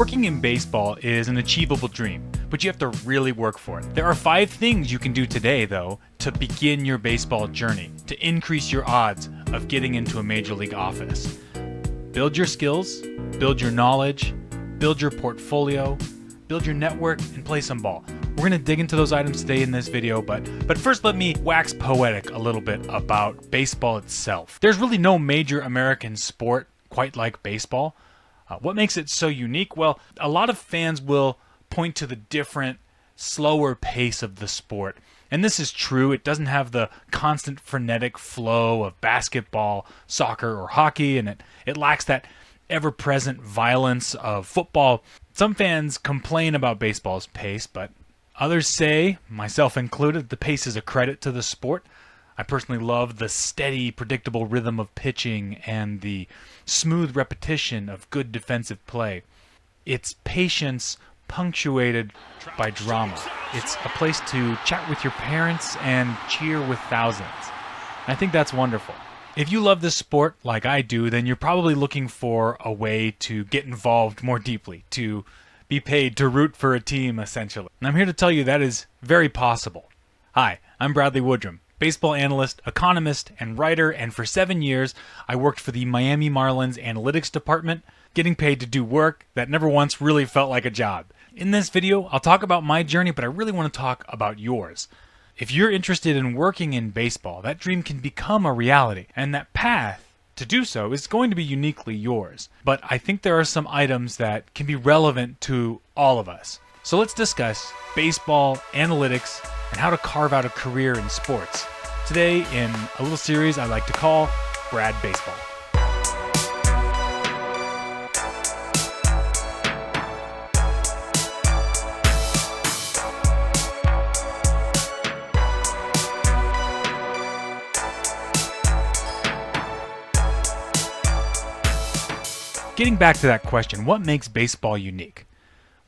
Working in baseball is an achievable dream, but you have to really work for it. There are 5 things you can do today, though, to begin your baseball journey, to increase your odds of getting into a major league office. Build your skills, build your knowledge, build your portfolio, build your network, and play some ball. We're going to dig into those items today in this video, but first let me wax poetic a little bit about baseball itself. There's really no major American sport quite like baseball. What makes it so unique? Well, a lot of fans will point to the different, slower pace of the sport. And this is true. It doesn't have the constant frenetic flow of basketball, soccer, or hockey, and it lacks that ever-present violence of football. Some fans complain about baseball's pace, but others say, myself included, the pace is a credit to the sport. I personally love the steady, predictable rhythm of pitching and the smooth repetition of good defensive play. It's patience punctuated by drama. It's a place to chat with your parents and cheer with thousands. I think that's wonderful. If you love this sport like I do, then you're probably looking for a way to get involved more deeply, to be paid to root for a team, essentially. And I'm here to tell you that is very possible. Hi, I'm Bradley Woodrum, baseball analyst, economist, and writer, and for 7 years, I worked for the Miami Marlins analytics department, getting paid to do work that never once really felt like a job. In this video, I'll talk about my journey, but I really want to talk about yours. If you're interested in working in baseball, that dream can become a reality, and that path to do so is going to be uniquely yours. But I think there are some items that can be relevant to all of us. So let's discuss baseball, analytics, and how to carve out a career in sports. Today, in a little series I like to call Brad Baseball. Getting back to that question, what makes baseball unique?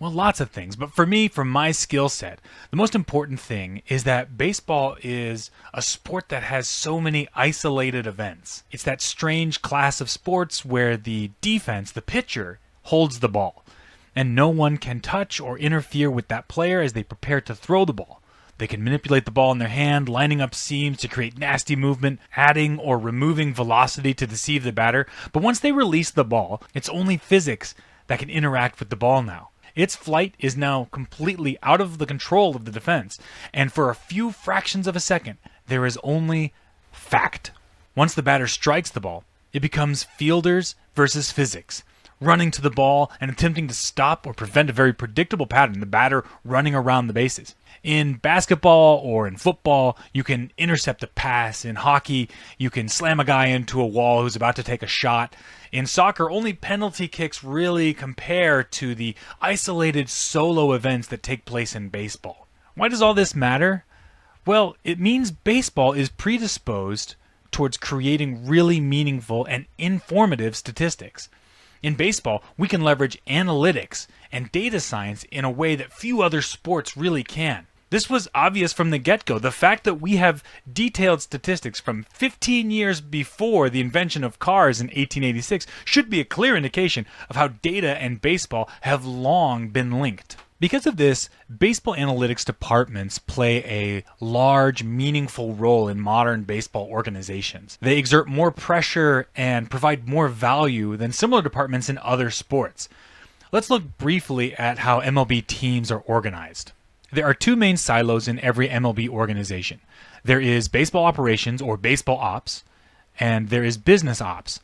Well, lots of things, but for me, from my skill set, the most important thing is that baseball is a sport that has so many isolated events. It's that strange class of sports where the defense, the pitcher, holds the ball, and no one can touch or interfere with that player as they prepare to throw the ball. They can manipulate the ball in their hand, lining up seams to create nasty movement, adding or removing velocity to deceive the batter. But once they release the ball, it's only physics that can interact with the ball now. Its flight is now completely out of the control of the defense, and for a few fractions of a second, there is only fact. Once the batter strikes the ball, it becomes fielders versus physics, running to the ball and attempting to stop or prevent a very predictable pattern, the batter running around the bases. In basketball or in football, you can intercept a pass. In hockey, you can slam a guy into a wall who's about to take a shot. In soccer, only penalty kicks really compare to the isolated solo events that take place in baseball. Why does all this matter? Well, it means baseball is predisposed towards creating really meaningful and informative statistics. In baseball, we can leverage analytics and data science in a way that few other sports really can. This was obvious from the get-go. The fact that we have detailed statistics from 15 years before the invention of cars in 1886 should be a clear indication of how data and baseball have long been linked. Because of this, baseball analytics departments play a large, meaningful role in modern baseball organizations. They exert more pressure and provide more value than similar departments in other sports. Let's look briefly at how MLB teams are organized. There are 2 main silos in every MLB organization. There is baseball operations, or baseball ops, and there is business ops.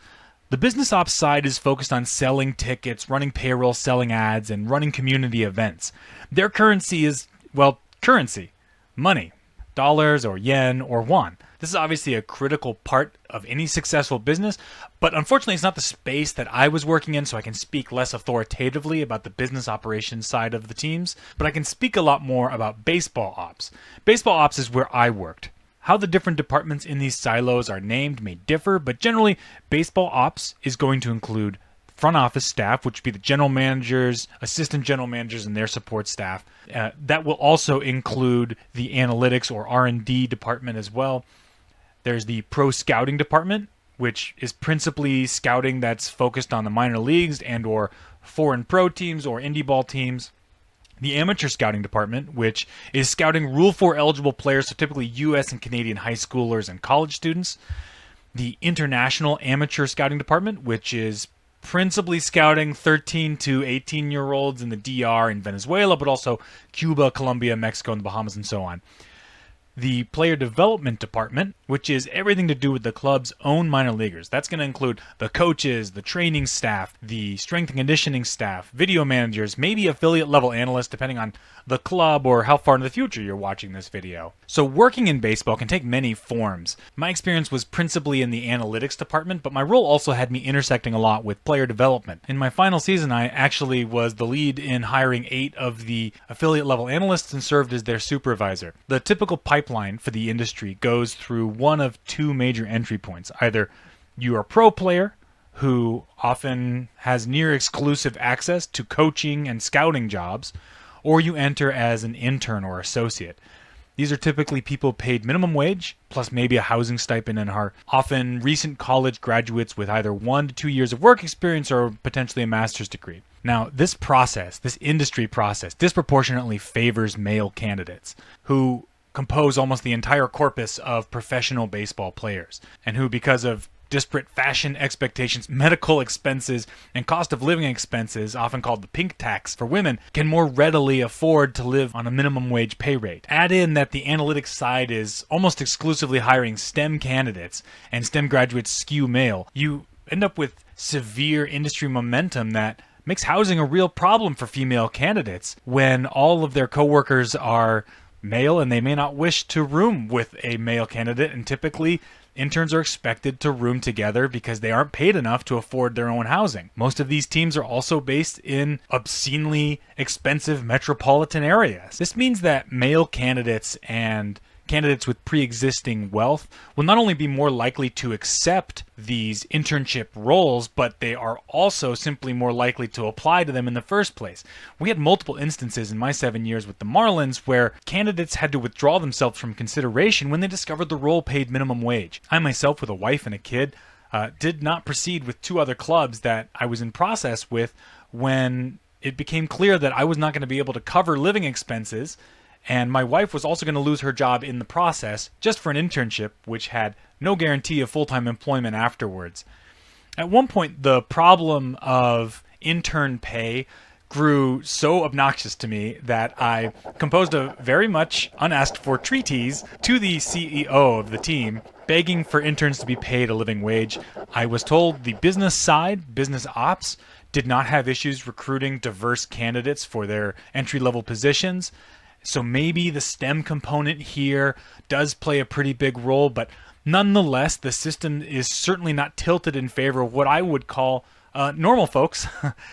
The business ops side is focused on selling tickets, running payroll, selling ads, and running community events. Their currency is, well, currency, money, dollars or yen or won. This is obviously a critical part of any successful business, but unfortunately it's not the space that I was working in, so I can speak less authoritatively about the business operations side of the teams, but I can speak a lot more about baseball ops. Baseball ops is where I worked. How the different departments in these silos are named may differ, but generally, baseball ops is going to include front office staff, which would be the general managers, assistant general managers, and their support staff. That will also include the analytics or R&D department as well. There's the pro scouting department, which is principally scouting that's focused on the minor leagues and or foreign pro teams or indie ball teams. The amateur scouting department, which is scouting Rule 4 eligible players, so typically U.S. and Canadian high schoolers and college students. The international amateur scouting department, which is principally scouting 13 to 18-year-olds in the DR in Venezuela, but also Cuba, Colombia, Mexico, and the Bahamas, and so on. The player development department, which is everything to do with the club's own minor leaguers. That's going to include the coaches, the training staff, the strength and conditioning staff, video managers, maybe affiliate level analysts, depending on the club or how far in the future you're watching this video. So working in baseball can take many forms. My experience was principally in the analytics department, but my role also had me intersecting a lot with player development. In my final season, I actually was the lead in hiring 8 of the affiliate level analysts and served as their supervisor. The typical pipeline for the industry goes through one of 2 major entry points. Either you're a pro player who often has near exclusive access to coaching and scouting jobs, or you enter as an intern or associate. These are typically people paid minimum wage, plus maybe a housing stipend, and are often recent college graduates with either 1 to 2 years of work experience or potentially a master's degree. Now, this industry process, disproportionately favors male candidates who compose almost the entire corpus of professional baseball players, and who, because of disparate fashion expectations, medical expenses, and cost of living expenses, often called the pink tax for women, can more readily afford to live on a minimum wage pay rate. Add in that the analytics side is almost exclusively hiring STEM candidates, and STEM graduates skew male. You end up with severe industry momentum that makes housing a real problem for female candidates when all of their coworkers are male and they may not wish to room with a male candidate, and typically interns are expected to room together because they aren't paid enough to afford their own housing. Most of these teams are also based in obscenely expensive metropolitan areas. This means that male candidates and candidates with pre-existing wealth will not only be more likely to accept these internship roles, but they are also simply more likely to apply to them in the first place. We had multiple instances in my 7 years with the Marlins where candidates had to withdraw themselves from consideration when they discovered the role paid minimum wage. I myself, with a wife and a kid, did not proceed with 2 other clubs that I was in process with when it became clear that I was not going to be able to cover living expenses, and my wife was also going to lose her job in the process just for an internship, which had no guarantee of full-time employment afterwards. At one point, the problem of intern pay grew so obnoxious to me that I composed a very much unasked for treatise to the CEO of the team, begging for interns to be paid a living wage. I was told the business side, business ops, did not have issues recruiting diverse candidates for their entry-level positions. So maybe the STEM component here does play a pretty big role, but nonetheless, the system is certainly not tilted in favor of what I would call normal folks.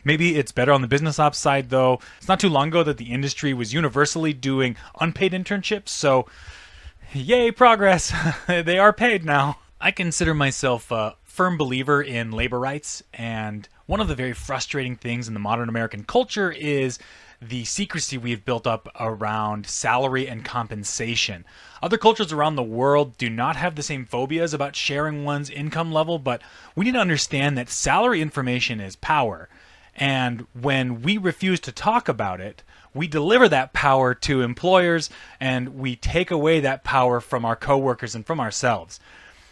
Maybe it's better on the business ops side, though. It's not too long ago that the industry was universally doing unpaid internships, so yay, progress. They are paid now. I consider myself a firm believer in labor rights, and one of the very frustrating things in the modern American culture is the secrecy we've built up around salary and compensation. Other cultures around the world do not have the same phobias about sharing one's income level, but we need to understand that salary information is power. And when we refuse to talk about it, we deliver that power to employers, and we take away that power from our coworkers and from ourselves.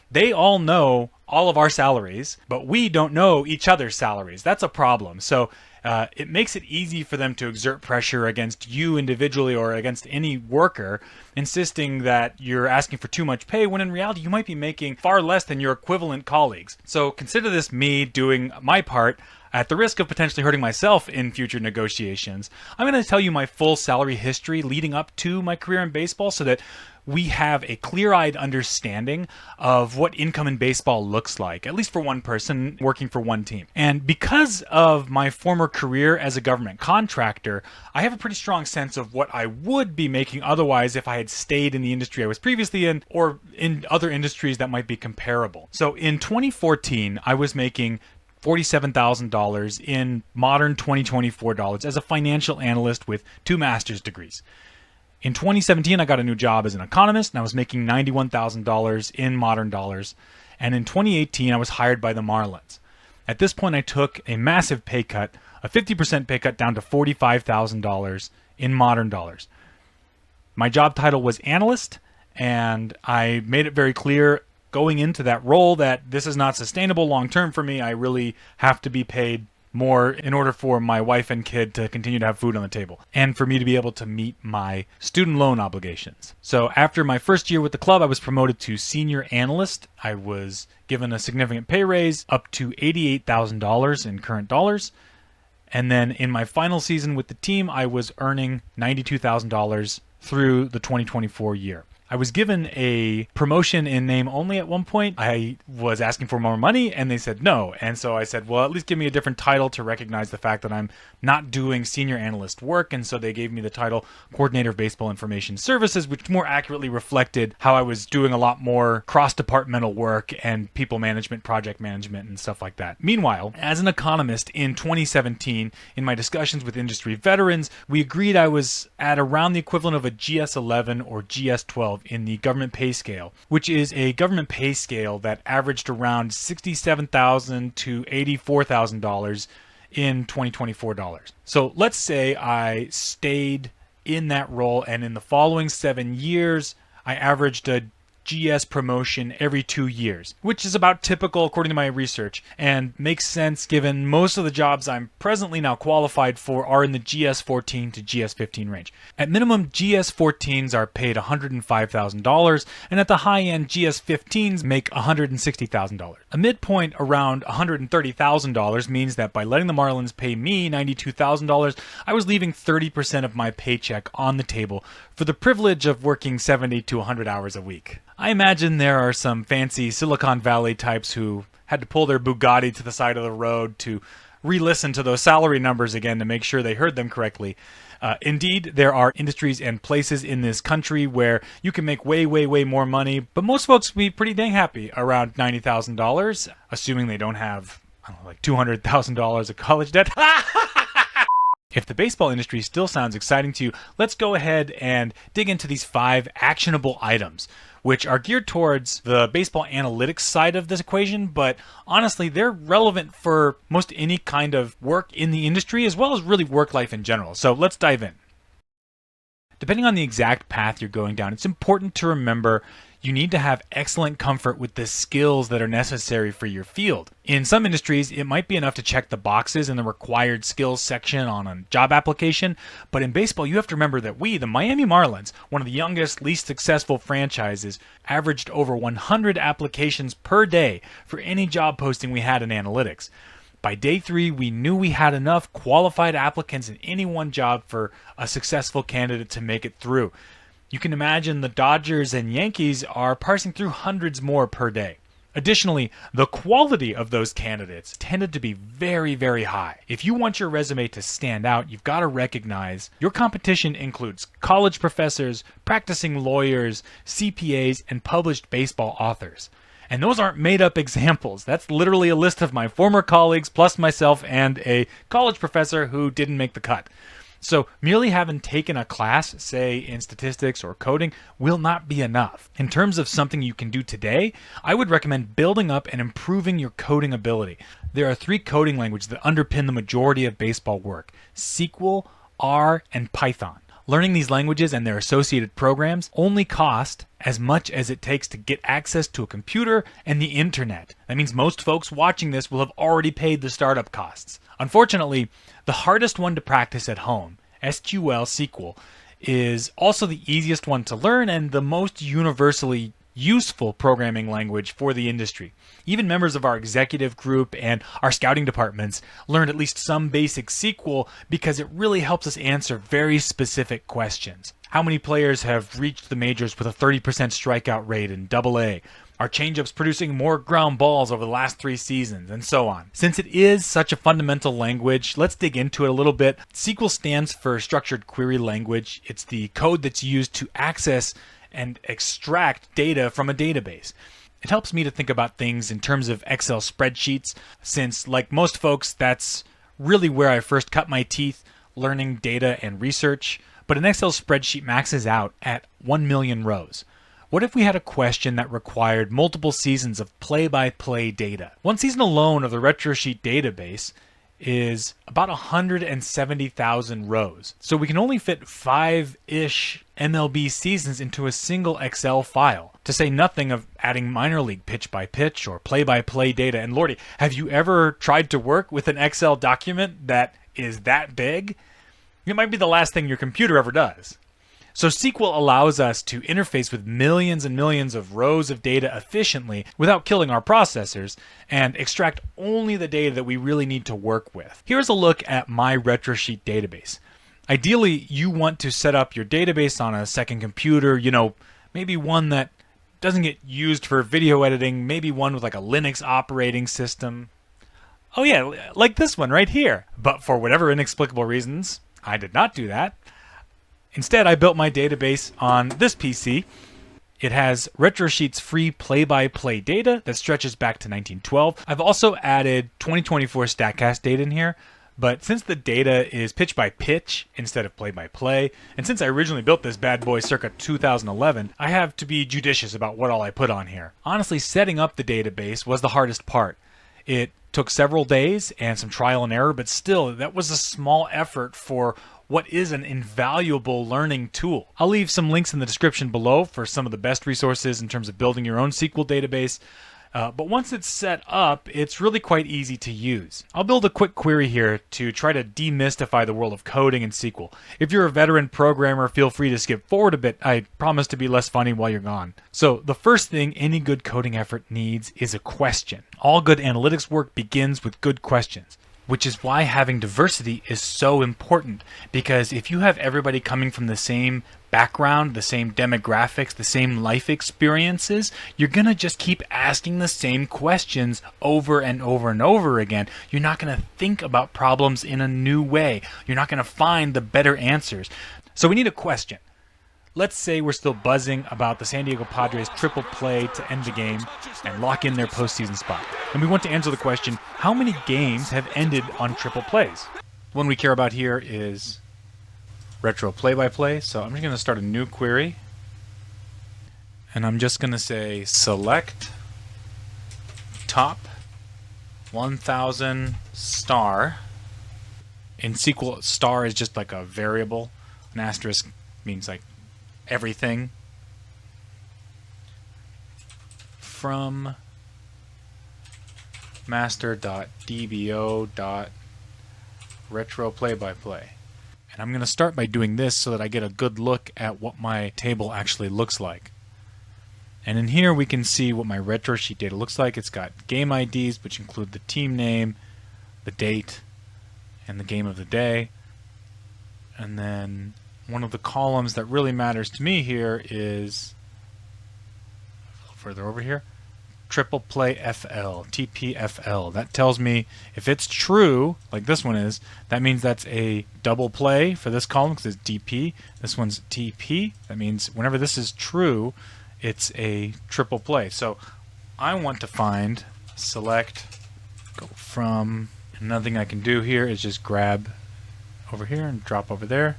They all know all of our salaries, but we don't know each other's salaries. That's a problem. So it makes it easy for them to exert pressure against you individually or against any worker, insisting that you're asking for too much pay when in reality you might be making far less than your equivalent colleagues. So consider this me doing my part at the risk of potentially hurting myself in future negotiations. I'm going to tell you my full salary history leading up to my career in baseball so that we have a clear-eyed understanding of what income in baseball looks like, at least for one person working for one team. And because of my former career as a government contractor, I have a pretty strong sense of what I would be making otherwise if I had stayed in the industry I was previously in or in other industries that might be comparable. So in 2014, I was making $47,000 in modern 2024 dollars as a financial analyst with 2 master's degrees. In 2017, I got a new job as an economist, and I was making $91,000 in modern dollars. And in 2018, I was hired by the Marlins. At this point, I took a massive pay cut a 50% pay cut down to $45,000 in modern dollars. My job title was analyst, and I made it very clear going into that role that this is not sustainable long term for me. I really have to be paid more in order for my wife and kid to continue to have food on the table and for me to be able to meet my student loan obligations. So after my first year with the club, I was promoted to senior analyst. I was given a significant pay raise up to $88,000 in current dollars. And then in my final season with the team, I was earning $92,000 through the 2024 year. I was given a promotion in name only at one point. I was asking for more money and they said no. And so I said, well, at least give me a different title to recognize the fact that I'm not doing senior analyst work. And so they gave me the title Coordinator of Baseball Information Services, which more accurately reflected how I was doing a lot more cross-departmental work and people management, project management, and stuff like that. Meanwhile, as an economist in 2017, in my discussions with industry veterans, we agreed I was at around the equivalent of a GS11 or GS12 in the government pay scale, which is a government pay scale that averaged around $67,000 to $84,000 in 2024 dollars. So let's say I stayed in that role, and in the following 7 years, I averaged a GS promotion every 2 years, which is about typical according to my research and makes sense given most of the jobs I'm presently now qualified for are in the GS14 to GS15 range. At minimum, GS14s are paid $105,000, and at the high end, GS15s make $160,000. A midpoint around $130,000 means that by letting the Marlins pay me $92,000, I was leaving 30% of my paycheck on the table for the privilege of working 70 to 100 hours a week. I imagine there are some fancy Silicon Valley types who had to pull their Bugatti to the side of the road to re-listen to those salary numbers again to make sure they heard them correctly. Indeed, there are industries and places in this country where you can make way, way, way more money, but most folks will be pretty dang happy around $90,000, assuming they don't have, I don't know, like $200,000 of college debt. If the baseball industry still sounds exciting to you, let's go ahead and dig into these 5 actionable items, which are geared towards the baseball analytics side of this equation, but honestly, they're relevant for most any kind of work in the industry, as well as really work life in general. So let's dive in. Depending on the exact path you're going down, it's important to remember you need to have excellent comfort with the skills that are necessary for your field. In some industries, it might be enough to check the boxes in the required skills section on a job application, but in baseball, you have to remember that we, the Miami Marlins, one of the youngest, least successful franchises, averaged over 100 applications per day for any job posting we had in analytics. By day 3, we knew we had enough qualified applicants in any one job for a successful candidate to make it through. You can imagine the Dodgers and Yankees are parsing through hundreds more per day. Additionally, the quality of those candidates tended to be very, very high. If you want your resume to stand out, you've got to recognize your competition includes college professors, practicing lawyers, CPAs, and published baseball authors. And those aren't made-up examples. That's literally a list of my former colleagues, plus myself and a college professor who didn't make the cut. So merely having taken a class, say in statistics or coding, will not be enough. In terms of something you can do today, I would recommend building up and improving your coding ability. There are 3 coding languages that underpin the majority of baseball work: SQL, R, and Python. Learning these languages and their associated programs only cost as much as it takes to get access to a computer and the internet. That means most folks watching this will have already paid the startup costs. Unfortunately, the hardest one to practice at home, SQL, is also the easiest one to learn and the most universally useful programming language for the industry. Even members of our executive group and our scouting departments learned at least some basic SQL because it really helps us answer very specific questions. How many players have reached the majors with a 30% strikeout rate in AA? Are changeups producing more ground balls over the last 3 seasons, and so on. Since it is such a fundamental language, let's dig into it a little bit. SQL stands for Structured Query Language. It's the code that's used to access and extract data from a database. It helps me to think about things in terms of Excel spreadsheets, since, like most folks, that's really where I first cut my teeth learning data and research. But an Excel spreadsheet maxes out at 1 million rows. What if we had a question that required multiple seasons of play-by-play data? One season alone of the RetroSheet database is about 170,000 rows. So we can only fit 5-ish MLB seasons into a single Excel file, to say nothing of adding minor league pitch by pitch or play by play data. And Lordy, have you ever tried to work with an Excel document that is that big? It might be the last thing your computer ever does. So SQL allows us to interface with millions and millions of rows of data efficiently without killing our processors and extract only the data that we really need to work with. Here's a look at my RetroSheet database. Ideally, you want to set up your database on a second computer, maybe one that doesn't get used for video editing, maybe one with like a Linux operating system. Oh yeah, like this one right here. But for whatever inexplicable reasons, I did not do that. Instead, I built my database on this PC. It has RetroSheet's free play-by-play data that stretches back to 1912. I've also added 2024 StatCast data in here, but since the data is pitch-by-pitch instead of play-by-play, and since I originally built this bad boy circa 2011, I have to be judicious about what all I put on here. Honestly, setting up the database was the hardest part. It took several days and some trial and error, but still, that was a small effort for what is an invaluable learning tool. I'll leave some links in the description below for some of the best resources in terms of building your own SQL database. But once it's set up, it's really quite easy to use. I'll build a quick query here to try to demystify the world of coding in SQL. If you're a veteran programmer, feel free to skip forward a bit. I promise to be less funny while you're gone. So the first thing any good coding effort needs is a question. All good analytics work begins with good questions, which is why having diversity is so important, because if you have everybody coming from the same background, the same demographics, the same life experiences, you're going to just keep asking the same questions over and over and over again. You're not going to think about problems in a new way. You're not going to find the better answers. So we need a question. Let's say we're still buzzing about the San Diego Padres triple play to end the game and lock in their postseason spot. And we want to answer the question, how many games have ended on triple plays? The one we care about here is retro play-by-play. So I'm just going to start a new query. And I'm just going to say select top 1000 star. In SQL, star is just like a variable. An asterisk means like everything from master.dbo.retro play-by-play. And I'm going to start by doing this so that I get a good look at what my table actually looks like. And in here we can see what my RetroSheet data looks like. It's got game IDs, which include the team name, the date, and the game of the day. And then one of the columns that really matters to me here is a little further over here, triple play FL, TPFL. That tells me if it's true, like this one is, that means that's a double play for this column because it's DP. This one's TP. That means whenever this is true, it's a triple play. So I want to find, select, go from, and another thing I can do here is just grab over here and drop over there.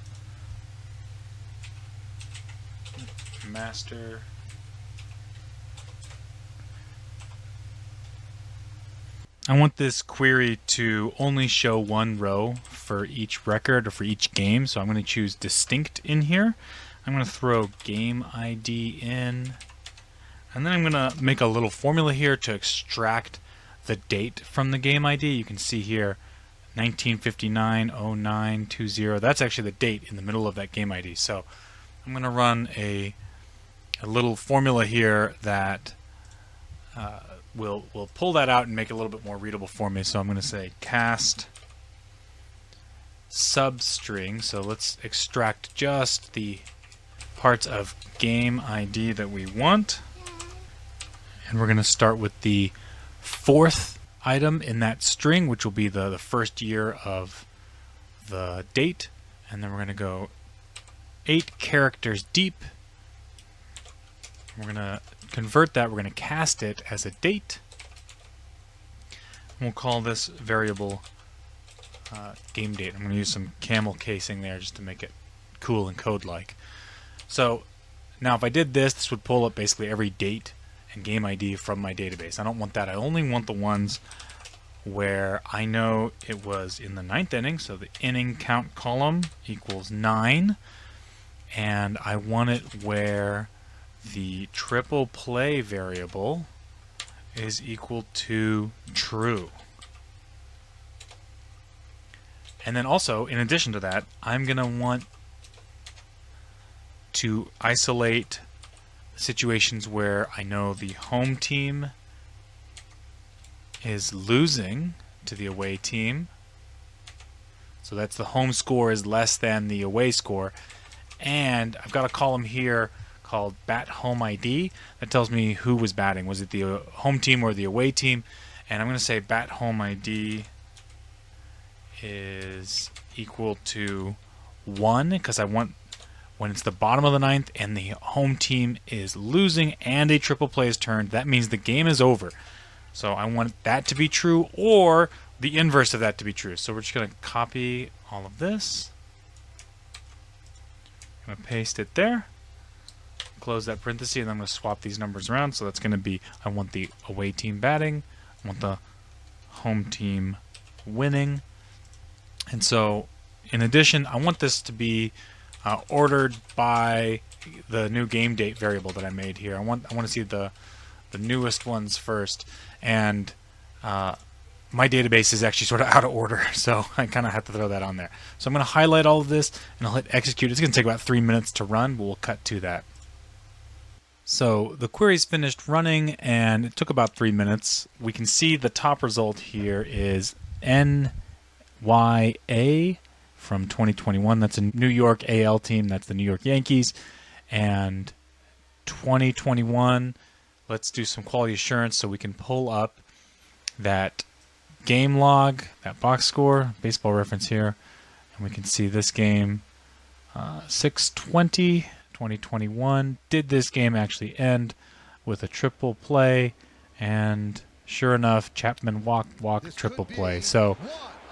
Master. I want this query to only show one row for each record or for each game, so I'm going to choose distinct in here. I'm going to throw game ID in, and then I'm going to make a little formula here to extract the date from the game ID. You can see here 1959-09-20. That's actually the date in the middle of that game ID. So I'm going to run a little formula here that will pull that out and make it a little bit more readable for me. So I'm going to say cast substring. So let's extract just the parts of game ID that we want. And we're going to start with the fourth item in that string, which will be the first year of the date. And then we're going to go 8 characters deep. We're going to convert that. We're going to cast it as a date. We'll call this variable game date. I'm going to use some camel casing there just to make it cool and code-like. So now if I did this, this would pull up basically every date and game ID from my database. I don't want that. I only want the ones where I know it was in the 9th inning, so the inning count column equals 9, and I want it where the triple play variable is equal to true. And then also, in addition to that, I'm going to want to isolate situations where I know the home team is losing to the away team. So that's the home score is less than the away score. And I've got a column here called bat home ID that tells me who was batting. Was it the home team or the away team? And I'm going to say bat home ID is equal to 1 because I want when it's the bottom of the 9th and the home team is losing and a triple play is turned, that means the game is over. So I want that to be true or the inverse of that to be true. So we're just going to copy all of this. I'm going to paste it there. Close that parenthesis, and I'm going to swap these numbers around. So that's going to be, I want the away team batting, I want the home team winning. And so, in addition, I want this to be ordered by the new game date variable that I made here. I want to see the newest ones first, and my database is actually sort of out of order, so I kind of have to throw that on there. So I'm going to highlight all of this, and I'll hit execute. It's going to take about 3 minutes to run, but we'll cut to that. So the query's finished running, and it took about 3 minutes. We can see the top result here is NYA from 2021. That's a New York AL team. That's the New York Yankees. And 2021, let's do some quality assurance so we can pull up that game log, that box score, baseball reference here. And we can see this game, 6/20, 2021. Did this game actually end with a triple play? And sure enough, Chapman walk, triple play. So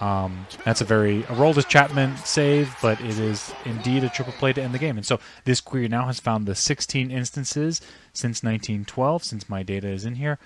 that's a Aroldis Chapman save, but it is indeed a triple play to end the game. And so this query now has found the 16 instances since 1912, since my data is in here,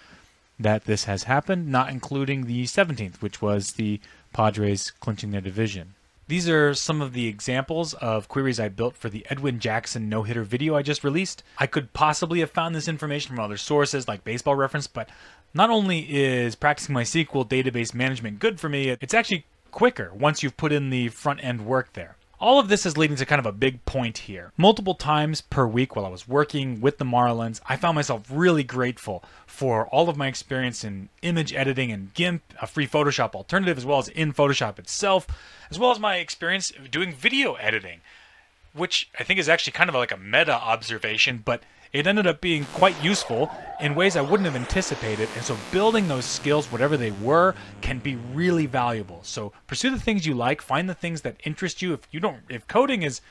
that this has happened, not including the 17th, which was the Padres clinching their division. These are some of the examples of queries I built for the Edwin Jackson no-hitter video I just released. I could possibly have found this information from other sources like Baseball Reference, but not only is practicing my SQL database management good for me, it's actually quicker once you've put in the front-end work there. All of this is leading to kind of a big point here. Multiple times per week while I was working with the Marlins, I found myself really grateful for all of my experience in image editing and GIMP, a free Photoshop alternative, as well as in Photoshop itself, as well as my experience doing video editing, which I think is actually kind of like a meta observation, but it ended up being quite useful in ways I wouldn't have anticipated. And so building those skills, whatever they were, can be really valuable. So pursue the things you like, find the things that interest you. If coding is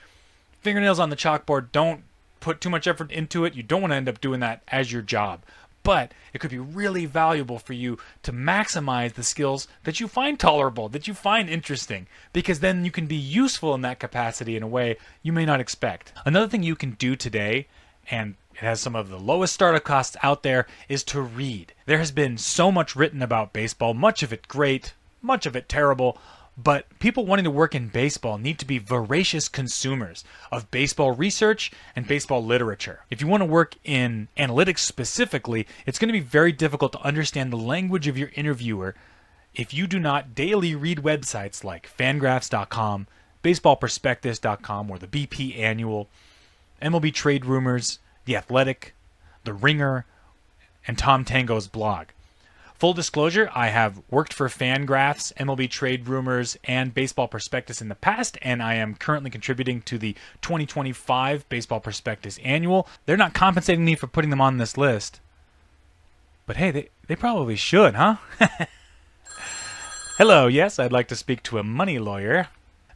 fingernails on the chalkboard, don't put too much effort into it. You don't want to end up doing that as your job. But it could be really valuable for you to maximize the skills that you find tolerable, that you find interesting, because then you can be useful in that capacity in a way you may not expect. Another thing you can do today, and it has some of the lowest startup costs out there, is to read. There has been so much written about baseball, much of it great, much of it terrible, but people wanting to work in baseball need to be voracious consumers of baseball research and baseball literature. If you want to work in analytics specifically, it's going to be very difficult to understand the language of your interviewer if you do not daily read websites like Fangraphs.com, BaseballProspectus.com, or the BP Annual, MLB Trade Rumors, The Athletic, The Ringer, and Tom Tango's blog. Full disclosure, I have worked for Fangraphs, MLB Trade Rumors, and Baseball Prospectus in the past, and I am currently contributing to the 2025 Baseball Prospectus Annual. They're not compensating me for putting them on this list. But hey, they probably should, huh? Hello, yes, I'd like to speak to a money lawyer.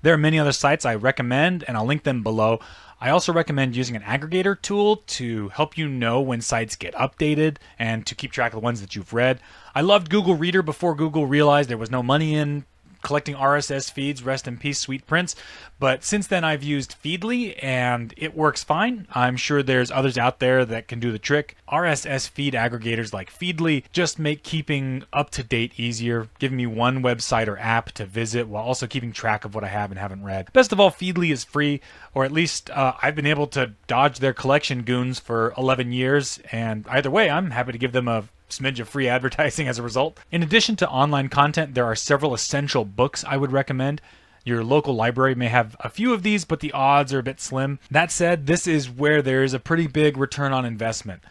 There are many other sites I recommend, and I'll link them below. I also recommend using an aggregator tool to help you know when sites get updated and to keep track of the ones that you've read. I loved Google Reader before Google realized there was no money in collecting RSS feeds, rest in peace, Sweet Prince. But since then, I've used Feedly, and it works fine. I'm sure there's others out there that can do the trick. RSS feed aggregators like Feedly just make keeping up to date easier, giving me one website or app to visit while also keeping track of what I have and haven't read. Best of all, Feedly is free, or at least I've been able to dodge their collection goons for 11 years, and either way, I'm happy to give them a smidge of free advertising as a result. In addition to online content, there are several essential books I would recommend. Your local library may have a few of these, but the odds are a bit slim. That said, this is where there is a pretty big return on investment.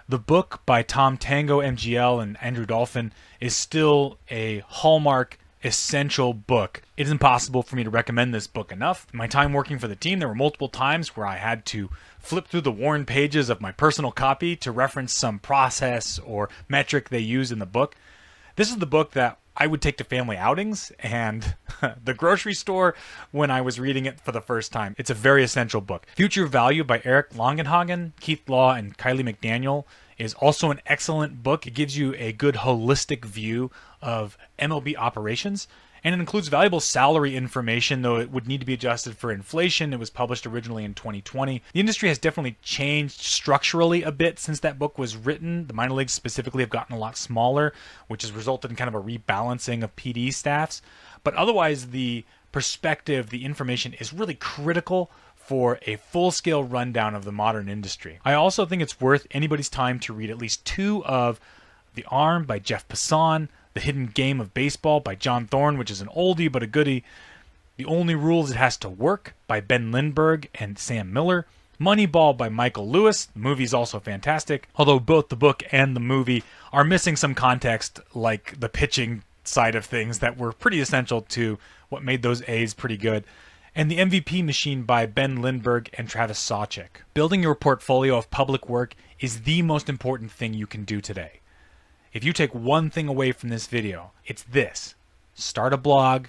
The book by Tango, MGL, and Andrew Dolphin is still a hallmark essential book. It is impossible for me to recommend this book enough. In my time working for the team, there were multiple times where I had to flip through the worn pages of my personal copy to reference some process or metric they use in the book. This is the book that I would take to family outings and the grocery store when I was reading it for the first time. It's a very essential book. Future Value by Eric Longenhagen, Keith Law, and Kiley McDaniel is also an excellent book. It gives you a good holistic view of MLB operations, and it includes valuable salary information, though it would need to be adjusted for inflation. It was published originally in 2020. The industry has definitely changed structurally a bit since that book was written. The minor leagues specifically have gotten a lot smaller, which has resulted in kind of a rebalancing of PD staffs. But otherwise, the perspective, the information is really critical for a full-scale rundown of the modern industry. I also think it's worth anybody's time to read at least 2 of The Arm by Jeff Passan, The Hidden Game of Baseball by John Thorne, which is an oldie but a goodie, The Only Rules It Has to Work by Ben Lindbergh and Sam Miller, Moneyball by Michael Lewis. The movie's also fantastic, although both the book and the movie are missing some context, like the pitching side of things that were pretty essential to what made those A's pretty good. And The MVP Machine by Ben Lindbergh and Travis Sawchik. Building your portfolio of public work is the most important thing you can do today. If you take one thing away from this video, it's this. Start a blog,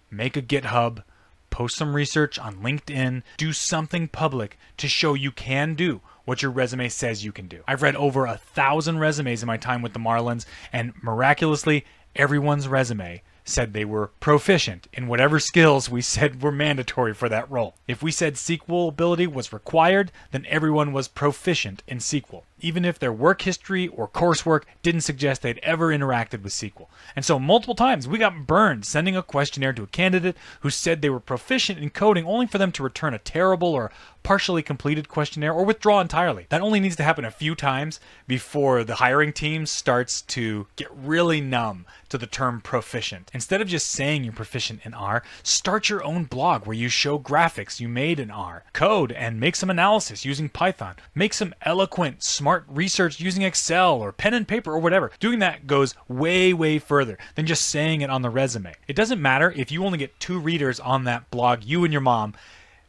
make a GitHub, post some research on LinkedIn, do something public to show you can do what your resume says you can do. I've read over 1,000 resumes in my time with the Marlins, and miraculously, everyone's resume said they were proficient in whatever skills we said were mandatory for that role. If we said SQL ability was required, then everyone was proficient in SQL, even if their work history or coursework didn't suggest they'd ever interacted with SQL. And so multiple times we got burned sending a questionnaire to a candidate who said they were proficient in coding only for them to return a terrible or partially completed questionnaire or withdraw entirely. That only needs to happen a few times before the hiring team starts to get really numb to the term proficient. Instead of just saying you're proficient in R, start your own blog where you show graphics you made in R. Code and make some analysis using Python. Make some eloquent, smart research using Excel or pen and paper or whatever. Doing that goes way, way further than just saying it on the resume. It doesn't matter if you only get 2 readers on that blog, you and your mom,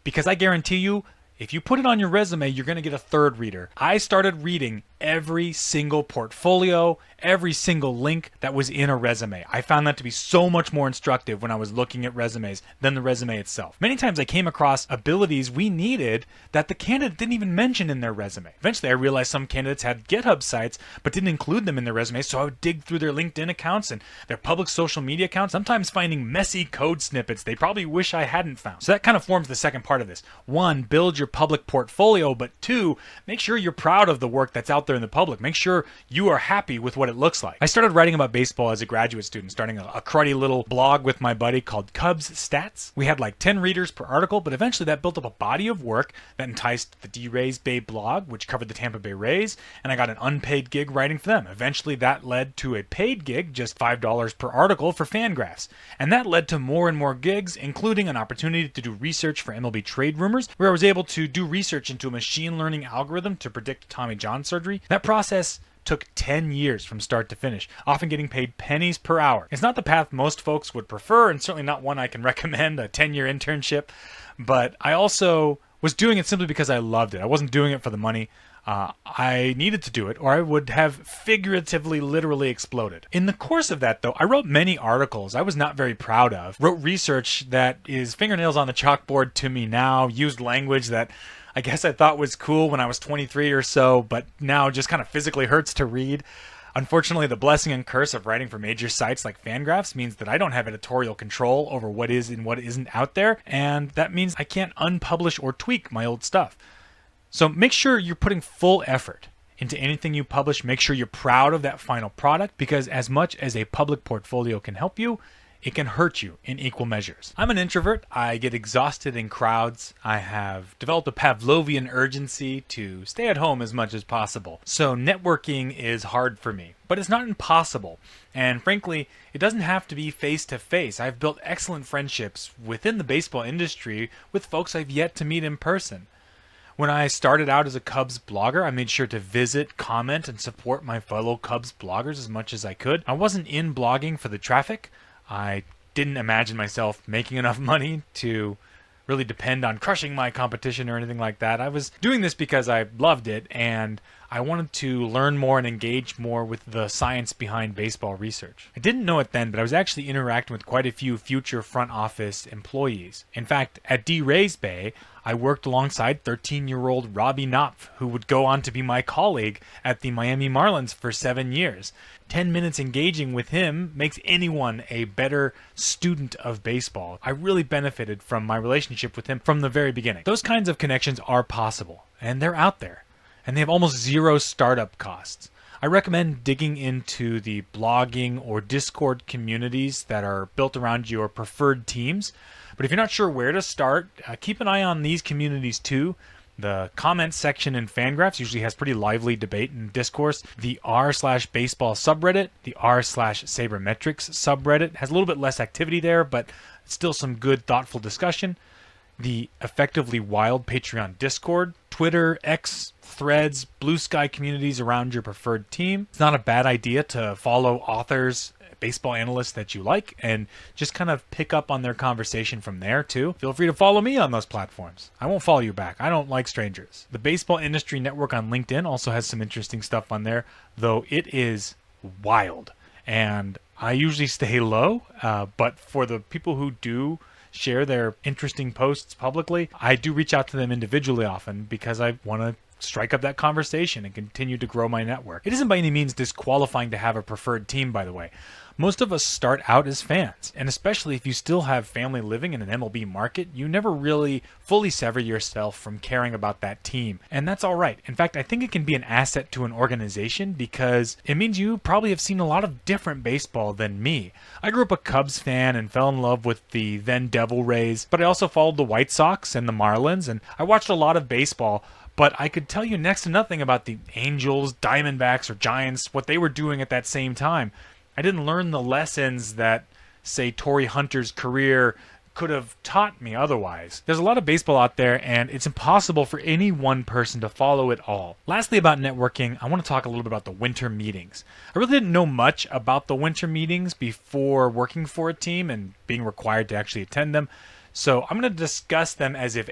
because I guarantee you, if you put it on your resume, you're going to get a 3rd reader. I started reading every single portfolio, every single link that was in a resume. I found that to be so much more instructive when I was looking at resumes than the resume itself. Many times I came across abilities we needed that the candidate didn't even mention in their resume. Eventually I realized some candidates had GitHub sites but didn't include them in their resume, so I would dig through their LinkedIn accounts and their public social media accounts, sometimes finding messy code snippets they probably wish I hadn't found. So that kind of forms the second part of this. 1, build your public portfolio, but 2, make sure you're proud of the work that's out there in the public. Make sure you are happy with what it looks like. I started writing about baseball as a graduate student, starting a cruddy little blog with my buddy called Cubs Stats. We had like 10 readers per article, but eventually that built up a body of work that enticed the D-Rays Bay blog, which covered the Tampa Bay Rays, and I got an unpaid gig writing for them. Eventually that led to a paid gig, just $5 per article for Fangraphs. And that led to more and more gigs, including an opportunity to do research for MLB trade rumors, where I was able to do research into a machine learning algorithm to predict Tommy John surgery. That process took 10 years from start to finish, often getting paid pennies per hour. It's not the path most folks would prefer, and certainly not one I can recommend, a 10-year internship, but I also was doing it simply because I loved it. I wasn't doing it for the money. I needed to do it, or I would have figuratively, literally exploded. In the course of that, though, I wrote many articles I was not very proud of, wrote research that is fingernails on the chalkboard to me now, used language that I guess I thought was cool when I was 23 or so, but now just kind of physically hurts to read. Unfortunately, the blessing and curse of writing for major sites like Fangraphs means that I don't have editorial control over what is and what isn't out there, and that means I can't unpublish or tweak my old stuff. So make sure you're putting full effort into anything you publish. Make sure you're proud of that final product, because as much as a public portfolio can help you, it can hurt you in equal measures. I'm an introvert. I get exhausted in crowds. I have developed a Pavlovian urgency to stay at home as much as possible. So networking is hard for me, but it's not impossible. And frankly, it doesn't have to be face to face. I've built excellent friendships within the baseball industry with folks I've yet to meet in person. When I started out as a Cubs blogger, I made sure to visit, comment, and support my fellow Cubs bloggers as much as I could. I wasn't in blogging for the traffic. I didn't imagine myself making enough money to really depend on crushing my competition or anything like that. I was doing this because I loved it, and I wanted to learn more and engage more with the science behind baseball research. I didn't know it then, but I was actually interacting with quite a few future front office employees. In fact, at D-Ray's Bay, I worked alongside 13-year-old Robbie Knopf, who would go on to be my colleague at the Miami Marlins for 7 years. 10 minutes engaging with him makes anyone a better student of baseball. I really benefited from my relationship with him from the very beginning. Those kinds of connections are possible, and they're out there, and they have almost zero startup costs. I recommend digging into the blogging or Discord communities that are built around your preferred teams. But if you're not sure where to start, keep an eye on these communities too. The comments section in Fangraphs usually has pretty lively debate and discourse. The r/baseball subreddit, the r/sabermetrics subreddit has a little bit less activity there, but still some good, thoughtful discussion. The Effectively Wild Patreon Discord, Twitter, X, Threads, Blue Sky communities around your preferred team. It's not a bad idea to follow authors, baseball analysts that you like, and just kind of pick up on their conversation from there too. Feel free to follow me on those platforms. I won't follow you back. I don't like strangers. The Baseball Industry Network on LinkedIn also has some interesting stuff on there, though it is wild. And I usually stay low, but for the people who do share their interesting posts publicly, I do reach out to them individually often because I want to strike up that conversation and continue to grow my network. It isn't by any means disqualifying to have a preferred team, by the way. Most of us start out as fans, and especially if you still have family living in an MLB market, you never really fully sever yourself from caring about that team, and that's all right. In fact, I think it can be an asset to an organization because it means you probably have seen a lot of different baseball than me. I grew up a Cubs fan and fell in love with the then Devil Rays, but I also followed the White Sox and the Marlins, and I watched a lot of baseball. But I could tell you next to nothing about the Angels, Diamondbacks, or Giants, what they were doing at that same time. I didn't learn the lessons that, say, Torrey Hunter's career could have taught me otherwise. There's a lot of baseball out there, and it's impossible for any one person to follow it all. Lastly, about networking, I want to talk a little bit about the winter meetings. I really didn't know much about the winter meetings before working for a team and being required to actually attend them. So I'm going to discuss them as if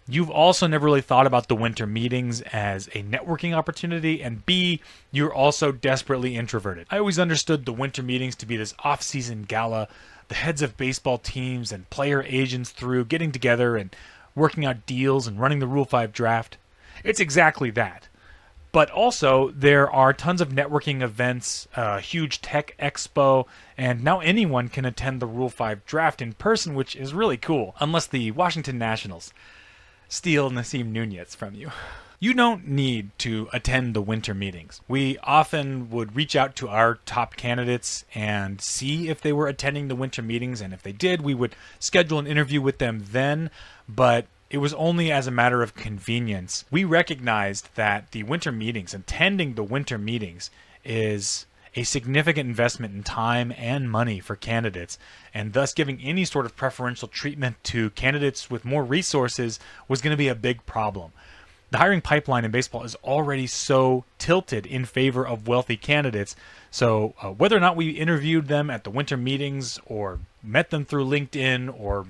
you've also never really thought about the winter meetings as a networking opportunity, and B, you're also desperately introverted. I always understood the winter meetings to be this off-season gala, the heads of baseball teams and player agents through getting together and working out deals and running the Rule 5 draft. It's exactly that. But also, there are tons of networking events, a huge tech expo, and now anyone can attend the Rule 5 draft in person, which is really cool, unless the Washington Nationals steal Nasim Nunez from you. You don't need to attend the winter meetings. We often would reach out to our top candidates and see if they were attending the winter meetings, and if they did, we would schedule an interview with them then, but it was only as a matter of convenience. We recognized that the winter meetings, attending the winter meetings, is a significant investment in time and money for candidates, and thus giving any sort of preferential treatment to candidates with more resources was going to be a big problem. The hiring pipeline in baseball is already so tilted in favor of wealthy candidates, so whether or not we interviewed them at the winter meetings or met them through LinkedIn or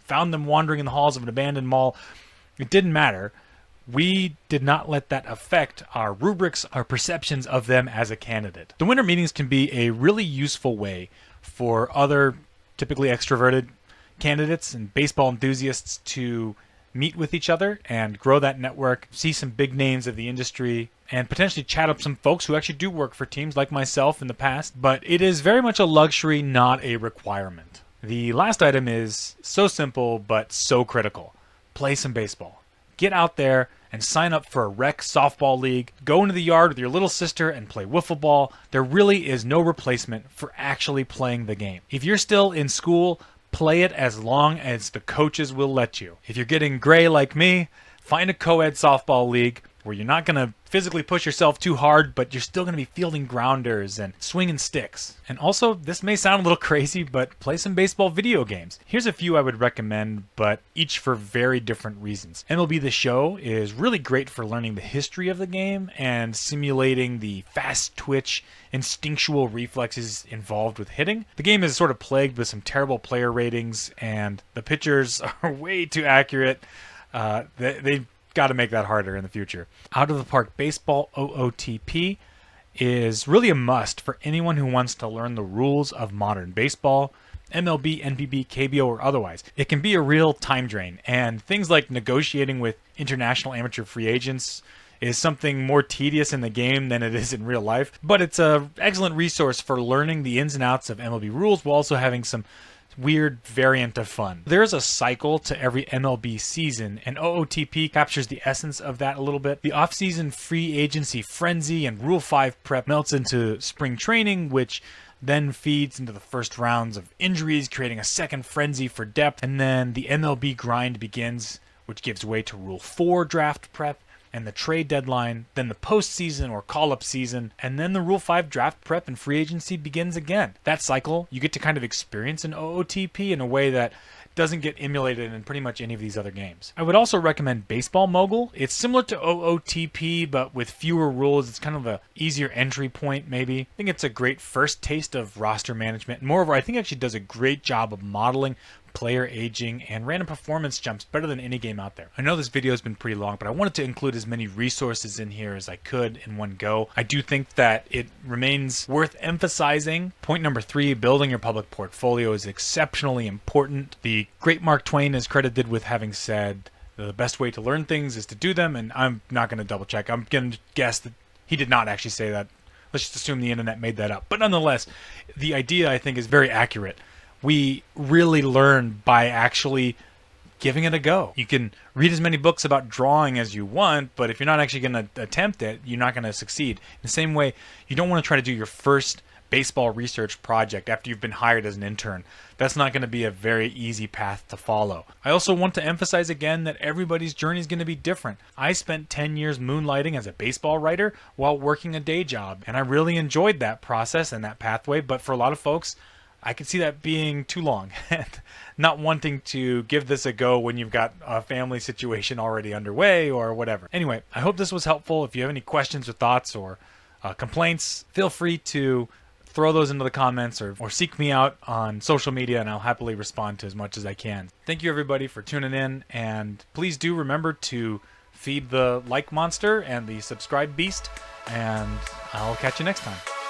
found them wandering in the halls of an abandoned mall, it didn't matter. We did not let that affect our rubrics, our perceptions of them as a candidate. The winter meetings can be a really useful way for other typically extroverted candidates and baseball enthusiasts to meet with each other and grow that network, see some big names of the industry, and potentially chat up some folks who actually do work for teams like myself in the past, but it is very much a luxury, not a requirement. The last item is so simple but so critical. Play some baseball. Get out there and sign up for a rec softball league. Go into the yard with your little sister and play wiffle ball. There really is no replacement for actually playing the game. If you're still in school, play it as long as the coaches will let you. If you're getting gray like me, find a co-ed softball league where you're not going to physically push yourself too hard, but you're still going to be fielding grounders and swinging sticks. And also, this may sound a little crazy, but play some baseball video games. Here's a few I would recommend, but each for very different reasons. MLB The Show is really great for learning the history of the game and simulating the fast twitch, instinctual reflexes involved with hitting. The game is sort of plagued with some terrible player ratings, and the pitchers are way too accurate. They got to make that harder in the future. Out of the Park Baseball OOTP is really a must for anyone who wants to learn the rules of modern baseball, MLB, NPB, KBO, or otherwise. It can be a real time drain, and things like negotiating with international amateur free agents is something more tedious in the game than it is in real life, but it's an excellent resource for learning the ins and outs of MLB rules while also having some weird variant of fun. There's a cycle to every MLB season, and OOTP captures the essence of that a little bit. The off-season free agency frenzy and Rule 5 prep melts into spring training, which then feeds into the first rounds of injuries, creating a second frenzy for depth, and then the MLB grind begins, which gives way to Rule 4 draft prep, and the trade deadline, then the postseason or call-up season, and then the Rule 5 draft prep and free agency begins again. That cycle, you get to kind of experience in OOTP in a way that doesn't get emulated in pretty much any of these other games. I would also recommend Baseball Mogul. It's similar to OOTP, but with fewer rules. It's kind of a easier entry point, maybe. I think it's a great first taste of roster management. Moreover, I think it actually does a great job of modeling player aging and random performance jumps better than any game out there. I know this video has been pretty long, but I wanted to include as many resources in here as I could in one go. I do think that it remains worth emphasizing. Point number 3, building your public portfolio is exceptionally important. The great Mark Twain is credited with having said, the best way to learn things is to do them, and I'm not going to double check. I'm going to guess that he did not actually say that. Let's just assume the internet made that up. But nonetheless, the idea I think is very accurate. We really learn by actually giving it a go. You can read as many books about drawing as you want, but if you're not actually going to attempt it, you're not going to succeed. In the same way, you don't want to try to do your first baseball research project after you've been hired as an intern. That's not going to be a very easy path to follow. I also want to emphasize again that everybody's journey is going to be different. I spent 10 years moonlighting as a baseball writer while working a day job, and I really enjoyed that process and that pathway, but for a lot of folks, I can see that being too long and not wanting to give this a go when you've got a family situation already underway or whatever. Anyway, I hope this was helpful. If you have any questions or thoughts or complaints, feel free to throw those into the comments or seek me out on social media, and I'll happily respond to as much as I can. Thank you everybody for tuning in, and please do remember to feed the like monster and the subscribe beast, and I'll catch you next time.